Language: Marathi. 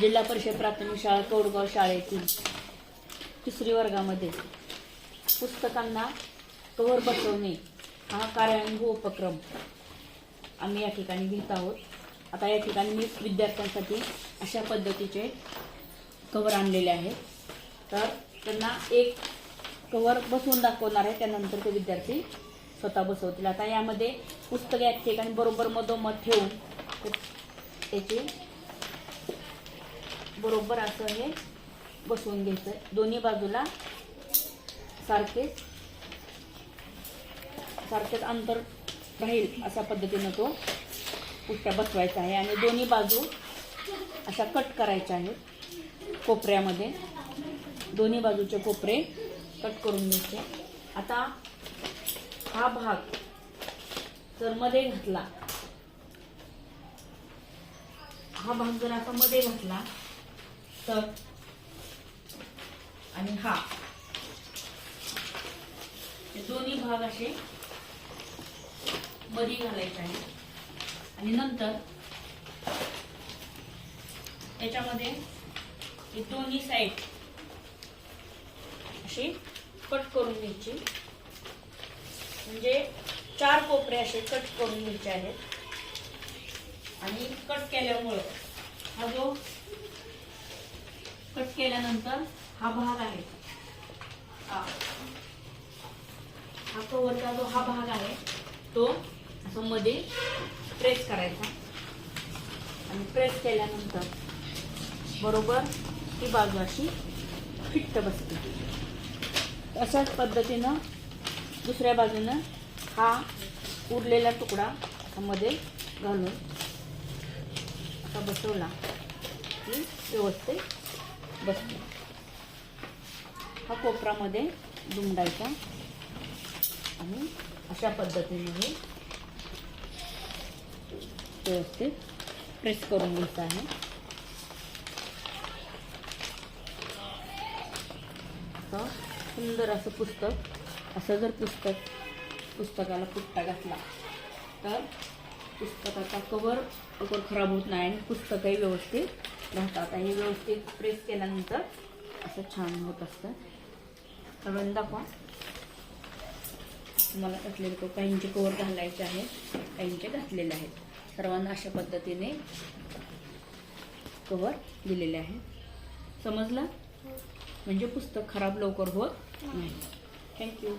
जिल्हा परिषद प्राथमिक शाळा कौडगाव शाळेतील 3री वर्गामध्ये पुस्तकांना कव्हर बसवणे हा कार्यान्वित उपक्रम आम्ही या ठिकाणी घेत आहोत। आता या ठिकाणी मी विद्यार्थ्यांसाठी अशा पद्धतीचे कव्हर आणलेले आहेत। तर त्यांना एक कव्हर बसवून दाखवणार आहे, त्यानंतर ते विद्यार्थी स्वतः बसवतील। आता यामध्ये पुस्तक या ठिकाणी बरोबर मधोमध ठेवून त्याचे बरोबर असं हे बसवून घ्यायचं। दोन्ही बाजूला सारखेच अंतर राहील अशा पद्धतीने तो पुट्ट्या बसवायचा आहे आणि दोन्ही बाजू अशा कट करायच्या आहेत। कोपऱ्यामध्ये दोन्ही बाजूचे कोपरे कट करून घ्यायचे। आता हा भाग जर मध्ये घातला, हा भाग जर असा मध्ये घातला तर आणि हा हे दोन्ही भाग असे मध्ये घालायचे आहे आणि नंतर याच्यामध्ये हे दोन्ही साइड असे कट करून घ्यायचे, म्हणजे 4 कोपरे असे कट करून घ्यायचे आहेत। आणि कट केल्यामुळे हा जो कट केल्यानंतर हा भाग आहे, हा कव्हरचा जो हा भाग आहे तो असं मध्ये प्रेस करायचा आणि प्रेस केल्यानंतर बरोबर ही बाजू अशी फिट्ट बसते। अशाच पद्धतीनं दुसऱ्या बाजूनं हा उरलेला तुकडा मध्ये घालून असा बसवला की व्यवस्थित बसतो। हा कोपरामध्ये दुमडायचा आणि अशा पद्धतीने हे व्यवस्थित प्रेस करून घ्यायचं आहे। सुंदर असं पुस्तक, असं जर पुस्तकाला पुट्टा घातला तर पुस्तकाचा कव्हर लवकर खराब होत नाही आणि पुस्तकही व्यवस्थित राहतात। हे व्यवस्थित प्रेस केल्यानंतर असं छान होत असतं। सर्वांनी दाखवा, तुम्हाला घातलेले तो काहींचे कव्हर घालायचे आहेत, काहींचे घातलेले आहेत। सर्वांना अशा पद्धतीने कव्हर दिलेले आहे। समजलं? म्हणजे पुस्तक खराब लवकर होत नाही। थँक्यू।